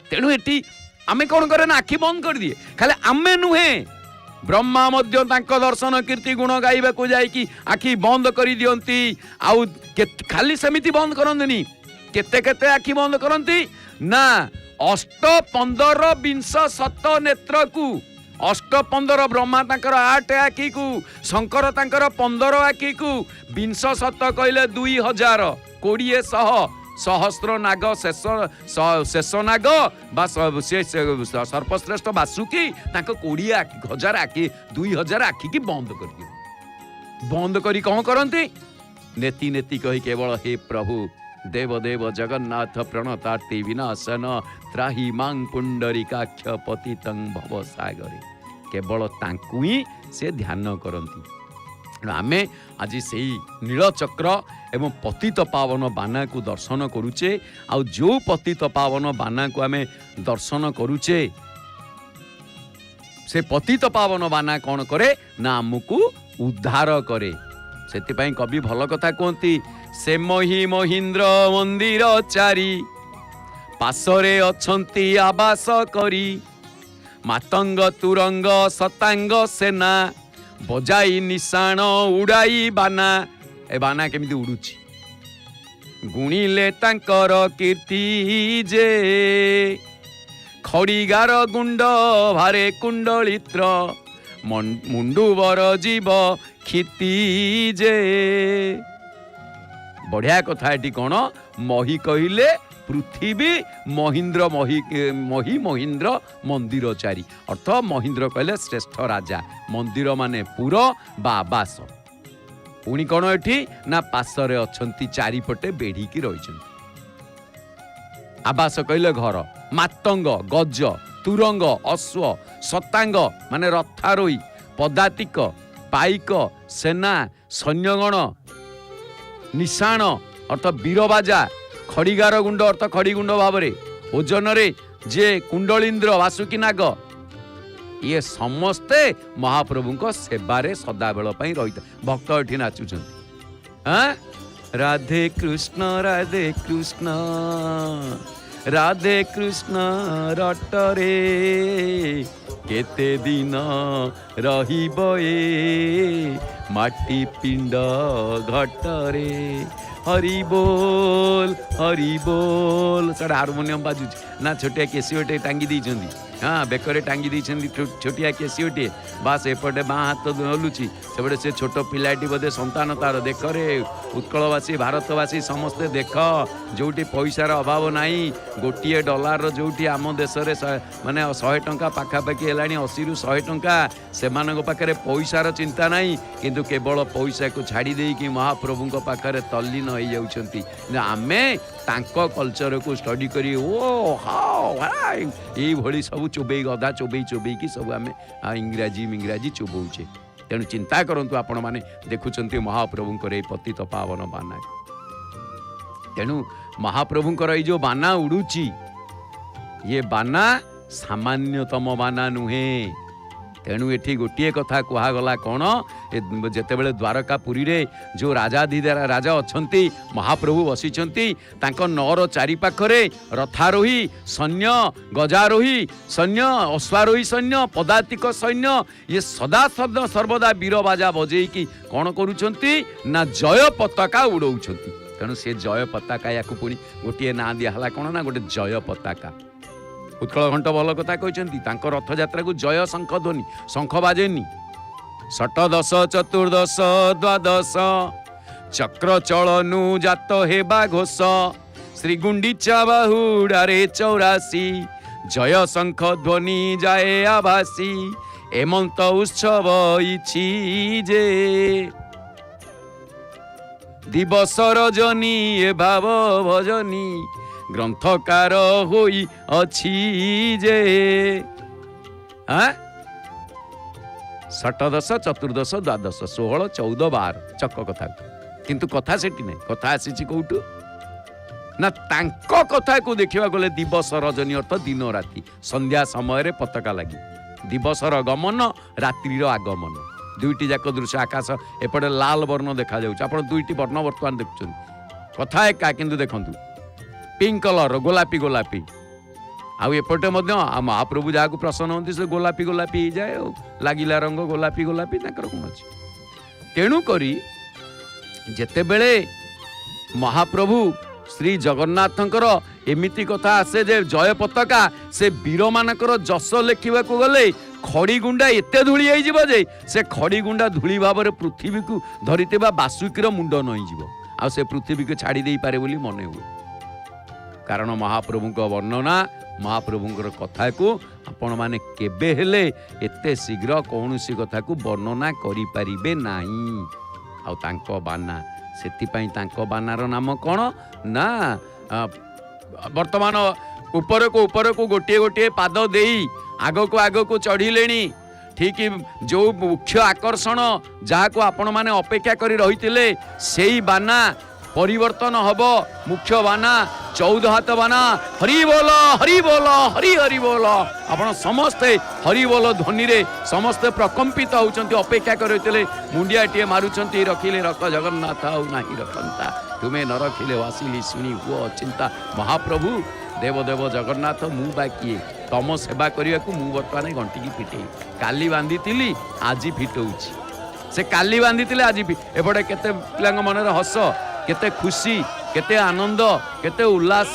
ତେଣୁ ଏଠି ଆମେ କ'ଣ କରେ ନା ଆଖି ବନ୍ଦ କରିଦିଏ। ଖାଲି ଆମେ ନୁହେଁ, ବ୍ରହ୍ମା ମଧ୍ୟ ତାଙ୍କ ଦର୍ଶନ କୀର୍ତ୍ତି ଗୁଣ ଗାଇବାକୁ ଯାଇକି ଆଖି ବନ୍ଦ କରିଦିଅନ୍ତି। ଆଉ ଖାଲି ସେମିତି ବନ୍ଦ କରନ୍ତିନି, କେତେ କେତେ ଆଖି ବନ୍ଦ କରନ୍ତି ନା ଅଷ୍ଟ 15 ବିଂଶ ଶତ ନେତ୍ରକୁ, ଅଷ୍ଟ 15 ବ୍ରହ୍ମା ତାଙ୍କର 8 ଆଖିକୁ, ଶଙ୍କର ତାଙ୍କର 15 ଆଖିକୁ, ବିଂଶ ଶତ କହିଲେ 2000, 20 ସହସ୍ର ନାଗ ଶେଷ ନାଗ ବା ସର୍ବଶ୍ରେଷ୍ଠ ବାସୁକି ତାଙ୍କ 20,000 ଆଖି 2000 ଆଖିକି ବନ୍ଦ କରିଦିଅ। ବନ୍ଦ କରି କ'ଣ କରନ୍ତି, ନେତି ନେତି କହି କେବଳ ହେ ପ୍ରଭୁ ଦେବ ଦେବ ଜଗନ୍ନାଥ ପ୍ରଣତାର୍ତି ବିନାଶନ ତ୍ରାହି ମାଂ ପୁଣ୍ଡରିକାକ୍ଷ ପତିତଂ ଭବ ସାଗରେ, କେବଳ ତାଙ୍କୁ ହିଁ ସେ ଧ୍ୟାନ କରନ୍ତି। ଆମେ ଆଜି ସେଇ ନୀଳଚକ୍ର ଏବଂ ପତିତ ପାବନ ବାନାକୁ ଦର୍ଶନ କରୁଛେ। ଆଉ ଯେଉଁ ପତିତ ପାବନ ବାନାକୁ ଆମେ ଦର୍ଶନ କରୁଛେ, ସେ ପତିତ ପାବନ ବାନା କ'ଣ କରେ ନା ଆମକୁ ଉଦ୍ଧାର କରେ। ସେଥିପାଇଁ କବି ଭଲ କଥା କୁହନ୍ତି, ସେ ମହି ମହିନ୍ଦ୍ର ମନ୍ଦିର 4 ପାଶରେ ଅଛନ୍ତି ଆବାସ କରି, ମାତଙ୍ଗ ତୁରଙ୍ଗ ଶତାଙ୍ଗ ସେନା ବଜାଇ ନିଶାଣ ଉଡ଼ାଇ ବାନା। ଏ ବାନା କେମିତି ଉଡୁଛି, ଗୁଣିଲେ ତାଙ୍କର କୀର୍ତ୍ତି ଯେ ଖଡ଼ିଗାର ଗୁଣ୍ଡ ଭାରେ କୁଣ୍ଡଳିତ୍ର ମୁଣ୍ଡୁବର ଜୀବ କ୍ଷିତି ଯେ। ବଢିଆ କଥା ଏଠି କ'ଣ, ମହି କହିଲେ ପୃଥିବୀ, ମହିନ୍ଦ୍ର ମହି ମହିନ୍ଦ୍ର ମନ୍ଦିର 4, ଅର୍ଥ ମହିନ୍ଦ୍ର କହିଲେ ଶ୍ରେଷ୍ଠ ରାଜା, ମନ୍ଦିର ମାନେ ପୁର ବା ଆବାସ। ପୁଣି କ'ଣ ଏଠି ନା ପାଶରେ ଅଛନ୍ତି, ଚାରିପଟେ ବେଢ଼ିକି ରହିଛନ୍ତି। ଆବାସ କହିଲେ ଘର, ମାତଙ୍ଗ ଗଜ, ତୁରଙ୍ଗ ଅଶ୍ୱ, ଶତାଙ୍ଗ ମାନେ ରଥାରୋହୀ, ପଦାତିକ ପାଇକ ସେନା ସୈନ୍ୟଗଣ, ନିଶାଣ अर्थ वीरबाजा, खड़िगार गुंड अर्थ खड़ीगुंड भाव में ओजन रे जे कुंडलीन्द्र वासुकी नाग ये समस्ते महाप्रभु को सेवारे सदाबेल रही भक्त एठी नाचुचंती। राधे कृष्ण राधे कृष्ण रटरे केते दिन रहिब ए माटी पिंड घटरे हरि बोल सारा हारमोनियम बाजुच ना छोटिया केसीओटे टांगी दी हाँ बेकरे टांगी दी छोटिया केसीओटे बास एपटे बाँ हाथ हलुची सेपटे से छोट पिलाटी बोधे संतान तार देख रे उत्कलवासी भारतवासी समस्ते देख जोटी पैसार अभाव नहीं गोटे डॉलर जोटी आम देश माने 100 टंका पाखापाखि है 80 ରୁ 100 टंका से पाखे पैसार चिंता नहीं किंतु केवल पैसा को छाड़ी देकी महाप्रभु पाखे तल्लीन हो जाउछंती आमे तांको कल्चर को स्टडी करी ओ हाउ ये भली सब चोबई गधा चोबई कि सब आम इंग्राजी चोबौचे तेणु चिंता करंतु आपण माने देखुचंती महाप्रभुंकर ए पतित पावन बाना तेणु महाप्रभुंकर ए जो बाना उड़ुची ये बाना सामान्यतम बाना नुहे तेणु एठी गोटे कथा कहगला कौन जेतेबेले द्वारकापुरी रे जो राजाधिराज राजा अच्छंती महाप्रभु बसिचंती तांको नौर चारि पाखरे रथारोही सैन्य गजारोही सैन्य अश्वारोही सैन्य पदातिक सैन्य ये सदा सर्वदा वीर बाजा बजेई की कौन करूछंती ना जय पताका उड़ौछंती तेणु से जय पताका या पुणी गोटे ना दिहला कौन ना गोटे जय पताका उत्कल घंट भल कथा कहते रथ यात्रा को जय शंख ध्वनि शंख बाजेनी षटदश चतुर्दश द्वादश चक्र चलनु जात हेबा घोष श्री गुंडीचा बाहुडारे 84 जय शंख ध्वनि जाए आभासी एमंत उत्सव इछि जे दिवस रजनी ए भाव भजनी ग्रंथकार होई अछि जे षटदश चतुर्दश द्वादश 16 14 12 चक कथा किंतु कथा सेठी नहीं कथा आसी कौटू ना तांको कथा को देखा गले दिवस रजनी अर्थ दिन राति संध्या समय रे पताका लगी दिवसर गमन रात्रिर आगमन दुईटी जाक दृश्य आकाश एपटे लाल वर्ण देखा जाउछ आपण दुईटी वर्ण वर्तमान देखुछन कथा एका किंतु देखंतु पिंक कलर गोलापी गोलापी आउ एपटे महाप्रभु जहाँ प्रसन्न होती से गोलापी गोलापी हो जाए लगिला रंग गोलापी गोलापी कौन अच्छे तेणु करी जेतेबेले महाप्रभु श्री जगन्नाथंकर एमिति कथा आसे जे जय पताका से वीर मानकर जस लेखा गले खड़ीगुंडा एते धूली जे से खड़ीगुंडा धूली भाव में पृथ्वी को धरी बासुकीर मुंड नईज आ से पृथ्वी को छाड़ी दे पारे बोली मन हुए कारण महाप्रभु को वर्णना महाप्रभुंर कथा को आपण माने केबे हेले एते शीघ्र कौनसी कथा को वर्णना करि परिबे नाही आ तांको बाना सेतिपई तांको बानार नाम कौन ना वर्तमान ऊपर को गोटे गोटे पाद देई आग को चढ़िलेनी ठीक जो मुख्य आकर्षण जहाँ को आपण माने अपेक्षा करी रहितिले सेई बाना परिवर्तन हब मुख्य बाना 14 हाथ बाना हरि बोल हरि बोल हरि हरि बोल आपण समस्ते हरि बोल ध्वनि रे समस्ते प्रकंपित होउचंती अपेक्षा करैतले मुंडिया टिए मारुचंती रखिले रख जगन्नाथ आउ नाही रखंता तुमे न रखिले वासिली सुनी हुओ चिंता महाप्रभु देव देव जगन्नाथ मु बाकी तम सेवा करिया को मु वर्तमान घंटी की पिटे काली बांधी थिली आजी फिटौची से काली बांधी थिले आजी एपटे केते पिलांग मन रे हस केते खुशी केते आनंद केते उल्लास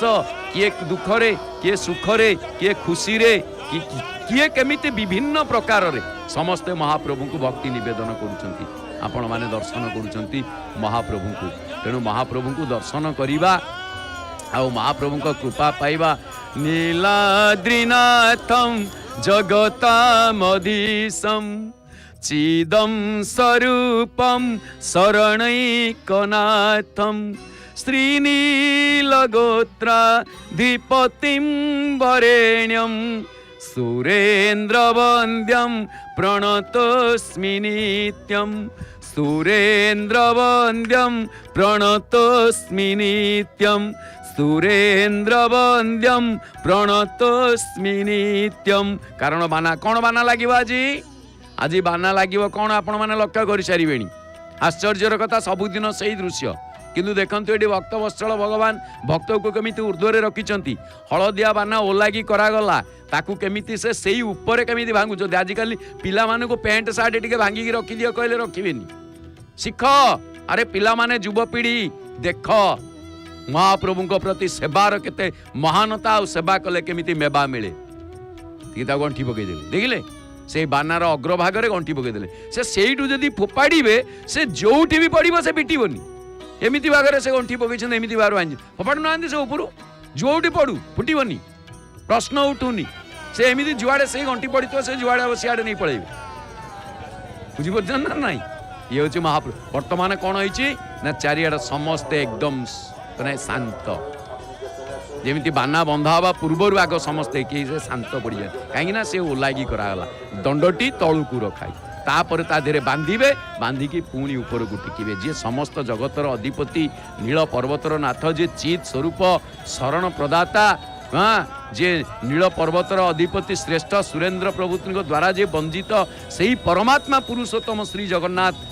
किए दुख रे किए सुख रे किए खुशी रे किए केमिति विभिन्न प्रकार रे समस्ते महाप्रभु को भक्ति निवेदन करुचंती आपण माने दर्शन करुचंती महाप्रभु को तेणु महाप्रभु को दर्शन करिबा आ महाप्रभु को कृपा पाइबा नीलाद्रिनाथम जगतामधीशम चिदम स्वरूपम शरणैकनाथम श्रीनीलगोत्राधिपतिं वरेण्यं सुरेन्द्रवन्द्यं प्रणतोऽस्मि नित्यं सुरेन्द्र वन्द्यं प्रणतोस्मि नित्यं सुरेन्द्र वन्द्यं प्रणतोस्मि नित्यं। कारण बाना कौन बाना लगे आज बाना लगे कौन आपण मैंने लक्ष्य कर सारे। आश्चर्यर कथा सबुदिन से ही दृश्य किंतु देखंतु एटी भक्त वत्सल भगवान भक्त को केमिति ऊर्ध्वरे रखिचंती। हलदिया बाना ओलागी करागला ताकू केमिति से सेई ऊपर केमिति भांगुचंती। आजिकल पिला माने को पैंट सार्ट टिके भांगी रखि दियो कहले रखिबेनी। शिख अरे पिला माने युवपीढ़ी देख महाप्रभु को प्रति सेवार केते महानता और सेवा कले केमिति मेबा मिले। ता गंठी पकई देले देखिले से बानार अग्रभाग गंठी पकईदे से सेठू जदि फोपाड़े से जोठी भी पड़ो से पिटबनी एमती भाग से गंठी पकई एमती भाग भांगी फोपाड़ू ना से ऊपर जोठी पड़ू फुटबनी प्रश्न उठूनी से एमती जुआड़े से गंठी पड़ी से जुआड़े सियाड़े नहीं पड़े बुझीपार ना ना ये हूँ महाप्रभु। बर्तमान कौन हो चारिआड समस्ते एकदम शांत जमी बाना बंधा हवा पूर्वर आग समस्ते किए शांत पड़ जाए कहीं से ओलागी करागला दंडटी तलू रखाई तापर ता देहरे बांधिबे बांधिकी पुणी ऊपर को टिकिबे। जी समस्त जगतर अधिपति नील पर्वतर नाथ जे चित स्वरूप शरण प्रदाता हाँ जे नील पर्वतर अधिपति श्रेष्ठ सुरेन्द्र प्रभु द्वारा जे वंजित सही परमात्मा पुरुषोत्तम श्री जगन्नाथ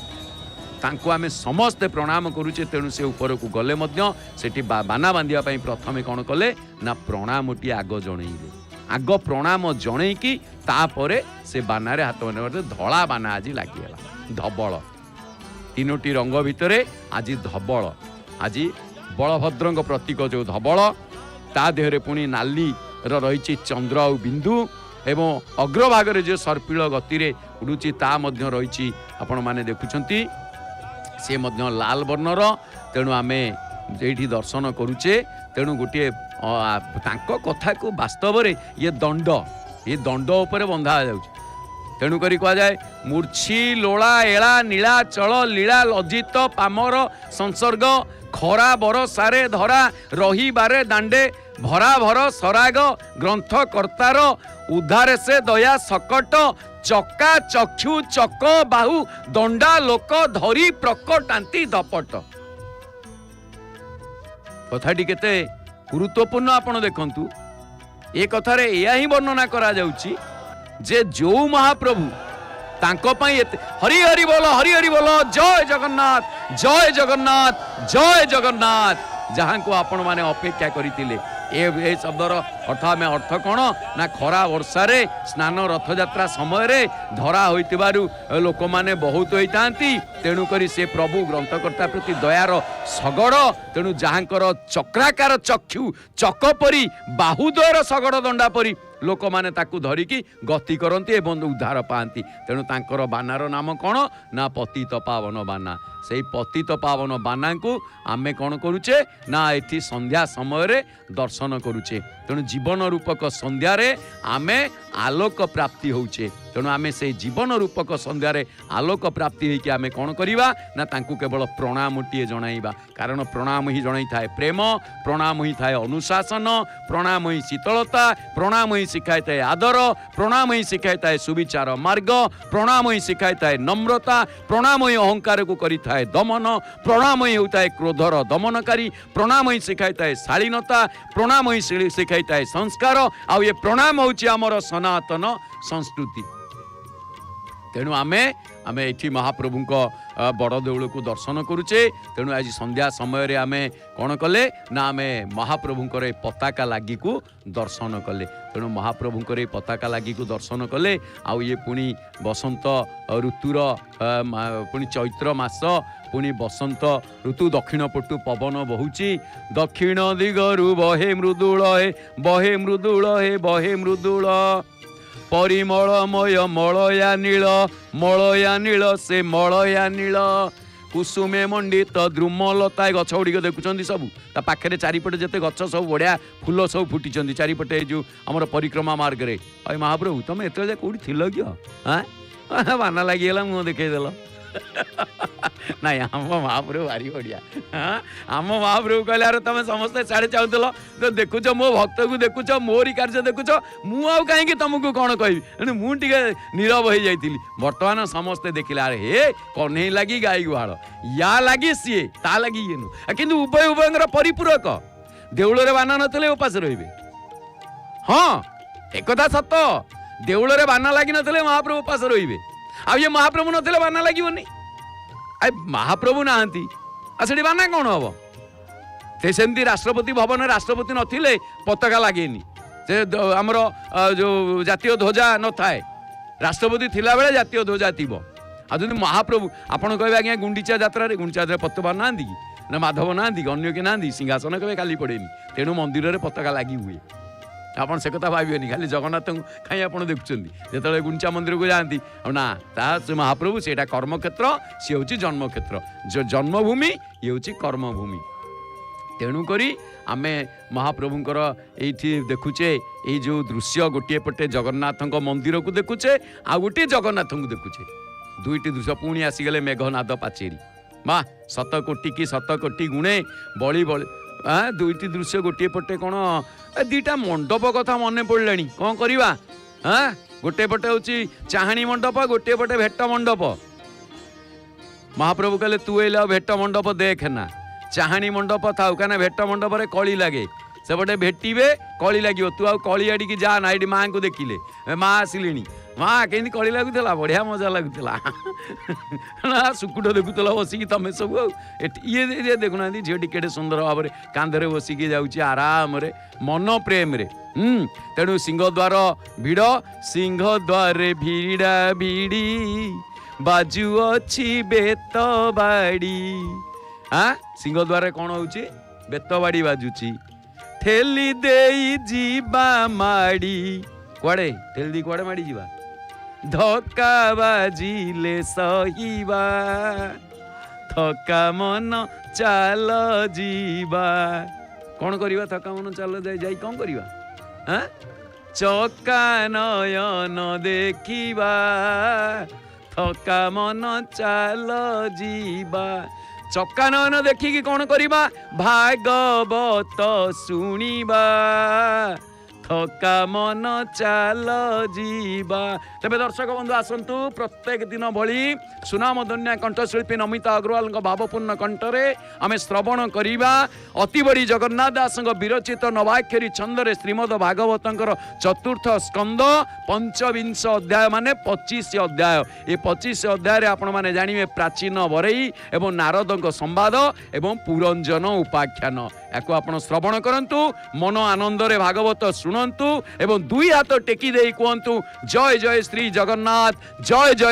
तांको आमे समस्ते प्रणाम करुचे। तेणु से ऊपर को गले मध्य सेठी बाना बांधिया पई प्रथमे कौन कले ना प्रणामटी आग जणैले आग प्रणाम जणैकी तापरे से बानारे हाथ माने धला बाना आज लागिगला धबल तीनोटी रंग भितरे आज धबल आज बलभद्रंक प्रतीक जो धबल ता देहरे पुणी नाली रही चंद्र और बिंदु एवं अग्रभाग जो सर्पिल गति उड़ुची ता मध्य रही आपण माने देखुछंती से मध्य लाल वर्णर। तेणु आमे जेठी दर्शन करुचे तेणु गोटे तांको कथा को वास्तव रे ये दंड उपर बंधा जाउछ। तेणु करी कहा जाए मूर्छी लोला एला नीला चल लीला लज्जित पामर संसर्ग खरा बरसारे धरा रही बारे दांडे भरा भर सराग ग्रंथ कर्तार उद्धार से दया सकट चक्का चक्षु चक बाहु दंडा लोक धरी प्रकटांति धपट। कथाटी केते गुरुत्वपूर्ण आपण देखंतु ए कथारे एया ही वर्णना करा जाउची जे जो महाप्रभु तांको पई हरि हरि बोल जय जगन्नाथ जय जगन्नाथ जय जगन्नाथ जहां को आपण माने अपेक्षा करितिले ए शब्दर अर्थ आम अर्थ कौन ना खरा वर्षा रे स्नान रथयात्रा समय रे धरा होइतिबारु लोक माने बहुत होता तेणुक से प्रभु ग्रंथकर्ता प्रति दयार सगड़ तेणु जहाँकर चक्राकार चक्षु चकपरी बाहुद्वयर सगड़ दंडा परी लोक माने ताकू धरिकी गति करती एवं उद्धार पाती। तेणु तांकर बानार नाम कौन ना पतित पावन बाना। से पतित पावन बाना को आमे कौन करुचे ना एठी संध्या समय रे दर्शन करुचे। तेणु जीवन रूपक संध्या रे आमे आलोक प्राप्ति होउचे। तेणु आमे से जीवन रूपक संध्या रे आलोक प्राप्ति होइकि आमे कौन करिबा ना तांकू केवल प्रणामटिए जणाइबा। कारण प्रणाम ही जणाई थाए प्रेम, प्रणाम ही थाए अनुशासन, प्रणाम ही शीतलता, प्रणाम ही शिखाई थाए आदर, प्रणाम ही शिखाई थाए सुविचार मार्ग, प्रणाम ही शिखाई थाए नम्रता, प्रणाम ही अहंकार को करि थाए दमन, प्रणाम ही होता है क्रोधर दमनकारी, प्रणाम ही शिखाई थाए शालीनता, प्रणाम ही शिखाई थाए संस्कार। आ ये प्रणाम होची हमर सनातन संस्कृति। तेणु आमे आमे एठी महाप्रभु को बड़ देउल को दर्शन करुचे। तेणु आज संध्या समय रे आमे कौन कले ना आमे महाप्रभु पताका लागी को दर्शन कले। तेणु महाप्रभु पताका लागी को दर्शन कले। आउ ये पुणी बसंत ऋतुर पुणी चैत्र मास पुणी बसंत ऋतु दक्षिण पटु पवन बहुची दक्षिण दिगरु बहे मृदुल हे बहे मृदुल हे बहे मृदुल परिमलमय मलया नील से मलया नील कुसुमे मंडित द्रुमलता गछ गुड़िक देखुं सब ता पाखे चारिपटे जिते गछ सब बढ़िया फूल सब फुटी चारिपटे जो आम परिक्रमा मार्ग में। अरे महाप्रभु तुम एत कौटी थी कि हाँ बाना लगिगला मुँह देखदेल ନାଇଁ ଆମ ମହାପ୍ରଭୁ ଭାରି ବଢ଼ିଆ। ହଁ ଆମ ମହାପ୍ରଭୁ କହିଲେ ଆରେ ତମେ ସମସ୍ତେ ସାଡ଼େ ଚାହୁଁଥିଲ ତ ଦେଖୁଛ ମୋ ଭକ୍ତକୁ ଦେଖୁଛ ମୋରି କାର୍ଯ୍ୟ ଦେଖୁଛ ମୁଁ ଆଉ କାହିଁକି ତମକୁ କ'ଣ କହିବି ତେଣୁ ମୁଁ ଟିକେ ନୀରବ ହେଇଯାଇଥିଲି। ବର୍ତ୍ତମାନ ସମସ୍ତେ ଦେଖିଲେ ଆରେ ହେ କହ୍ନେଇ ଲାଗି ଗାଈ ଗୁହାଳ ୟା ଲାଗି ସିଏ ତା ଲାଗି ଇଏ ନୁହଁ କିନ୍ତୁ ଉଭୟ ଉଭୟଙ୍କର ପରିପୂରକ। ଦେଉଳରେ ବାନା ନଥିଲେ ଉପାସ ରହିବେ। ହଁ ଏକଥା ସତ ଦେଉଳରେ ବାନା ଲାଗିନଥିଲେ ମହାପ୍ରଭୁ ଉପାସ ରହିବେ ଆଉ ଇଏ ମହାପ୍ରଭୁ ନଥିଲେ ବାନା ଲାଗିବନି। ମହାପ୍ରଭୁ ନାହାନ୍ତି ଆଉ ସେଠି ବାନା କ'ଣ ହବ? ସେମିତି ରାଷ୍ଟ୍ରପତି ଭବନରେ ରାଷ୍ଟ୍ରପତି ନଥିଲେ ପତାକା ଲାଗେନି ସେ ଆମର ଯୋଉ ଜାତୀୟ ଧ୍ୱଜା ନଥାଏ ରାଷ୍ଟ୍ରପତି ଥିଲାବେଳେ ଜାତୀୟ ଧ୍ୱଜା ଥିବ। ଆଉ ଯଦି ମହାପ୍ରଭୁ ଆପଣ କହିବେ ଆଜ୍ଞା ଗୁଣ୍ଡିଚା ଯାତ୍ରାରେ ପତାକା ନାହାନ୍ତି କି ନା ମାଧବ ନାହାନ୍ତି କି ଅନ୍ୟ କି ନାହାନ୍ତି ସିଂହାସନ କେବେ ଖାଲି ପଡ଼େନି ତେଣୁ ମନ୍ଦିରରେ ପତାକା ଲାଗି ହୁଏ। ଆପଣ ସେ କଥା ଭାବିବେନି ଖାଲି ଜଗନ୍ନାଥଙ୍କୁ କାହିଁ ଆପଣ ଦେଖୁଛନ୍ତି ଯେତେବେଳେ ଗୁଣ୍ଡିଚା ମନ୍ଦିରକୁ ଯାଆନ୍ତି ଆଉ ନା ତା ସେ ମହାପ୍ରଭୁ ସେଇଟା କର୍ମକ୍ଷେତ୍ର ସିଏ ହେଉଛି ଜନ୍ମକ୍ଷେତ୍ର ଜନ୍ମଭୂମି ଇଏ ହେଉଛି କର୍ମଭୂମି। ତେଣୁକରି ଆମେ ମହାପ୍ରଭୁଙ୍କର ଏଇଠି ଦେଖୁଛେ ଏଇ ଯେଉଁ ଦୃଶ୍ୟ ଗୋଟିଏ ପଟେ ଜଗନ୍ନାଥଙ୍କ ମନ୍ଦିରକୁ ଦେଖୁଛେ ଆଉ ଗୋଟିଏ ଜଗନ୍ନାଥଙ୍କୁ ଦେଖୁଛେ ଦୁଇଟି ଦୃଶ୍ୟ ପୁଣି ଆସିଗଲେ ମେଘନାଦ ପାଚେରୀ ମା ଶତ କୋଟି କି ଶତ କୋଟି ଗୁଣେ ବଳି ବଳି ଦୁଇଟି ଦୃଶ୍ୟ ଗୋଟିଏ ପଟେ କ'ଣ ଦିଟା ମଣ୍ଡପ କଥା ମନେ ପଡ଼ିଲାଣି କ'ଣ କରିବା ଗୋଟିଏ ପଟେ ହେଉଛି ଚାହାଣୀ ମଣ୍ଡପ ଗୋଟିଏ ପଟେ ଭେଟ ମଣ୍ଡପ। ମହାପ୍ରଭୁ କହିଲେ ତୁ ଏଇଲେ ଆଉ ଭେଟ ମଣ୍ଡପ ଦେଖେ ନା ଚାହାଣୀ ମଣ୍ଡପ ଥାଉ କାହିଁକିନା ଭେଟ ମଣ୍ଡପରେ କଳି ଲାଗେ ସେପଟେ ଭେଟିବେ କଳି ଲାଗିବ ତୁ ଆଉ କଳି ଆଡ଼ିକି ଯା ନା ଏଠି ମାଆଙ୍କୁ ଦେଖିଲେ ମା ଆସିଲେଣି ମା କେମିତି କଳି ଲାଗୁଥିଲା ବଢ଼ିଆ ମଜା ଲାଗୁଥିଲା ସୁକୁଟ ଦେଖୁଥିଲ ବସିକି ତମେ ସବୁ ଆଉ ଏଠି ଇଏ ଦେଖୁନାହାନ୍ତି ଝିଅଟି କେଡ଼େ ସୁନ୍ଦର ଭାବରେ କାନ୍ଧରେ ବସିକି ଯାଉଛି ଆରାମରେ ମନ ପ୍ରେମରେ। ତେଣୁ ସିଂହଦ୍ୱାର ଭିଡ଼ ସିଂହଦ୍ୱାରେ ଭିଡ଼ା ଭିଡ଼ି ବାଜୁ ଅଛି ବେତ ବାଡ଼ି। ସିଂହଦ୍ୱାରରେ କ'ଣ ହେଉଛି ବେତ ବାଡ଼ି ବାଜୁଛି ଠେଲି ଦେଇ ଯିବା ମାଡ଼ି କୁଆଡ଼େ ଠେଲି ଦେଇ କୁଆଡ଼େ ମାଡ଼ି ଯିବା ଧକ୍କା ବାଜିଲେ ସହିବା ଥକା ମନ ଚାଲ ଯିବା କ'ଣ କରିବା ଥକା ମନ ଚାଲ ଯାଇ କ'ଣ କରିବା ଚକା ନୟନ ଦେଖିବା ଥକା ମନ ଚାଲ ଯିବା ଚକା ନୟନ ଦେଖିକି କ'ଣ କରିବା ଭାଗବତ ଶୁଣିବା ଥକା ମନ ଚାଲ ଯିବା। ତେବେ ଦର୍ଶକ ବନ୍ଧୁ ଆସନ୍ତୁ ପ୍ରତ୍ୟେକ ଦିନ ଭଳି ସୁନାମଧନ୍ୟା କଣ୍ଠଶିଳ୍ପୀ ନମିତା ଅଗ୍ରୱାଲଙ୍କ ଭାବପୂର୍ଣ୍ଣ କଣ୍ଠରେ ଆମେ ଶ୍ରବଣ କରିବା ଅତି ବଡ଼ି ଜଗନ୍ନାଥ ଦାସଙ୍କ ବିରଚିତ ନବାକ୍ଷରୀ ଛନ୍ଦରେ ଶ୍ରୀମଦ ଭାଗବତଙ୍କର ଚତୁର୍ଥ ସ୍କନ୍ଦ ପଞ୍ଚବିଂଶ ଅଧ୍ୟାୟ ମାନେ 25 ଅଧ୍ୟାୟ। ଏ 25 ଅଧ୍ୟାୟରେ ଆପଣମାନେ ଜାଣିବେ ପ୍ରାଚୀନ ବରେଇ ଏବଂ ନାରଦଙ୍କ ସମ୍ବାଦ ଏବଂ ପୁରଞ୍ଜନ ଉପାଖ୍ୟାନ। ୟାକୁ ଆପଣ ଶ୍ରବଣ କରନ୍ତୁ ମନ ଆନନ୍ଦରେ ଭାଗବତ ଶୁଣନ୍ତୁ ଏବଂ ଦୁଇ ହାତ ଟେକି ଦେଇ କୁହନ୍ତୁ ଜୟ ଜୟ ଶ୍ରୀ ଜଗନ୍ନାଥ ଜୟ ଜୟ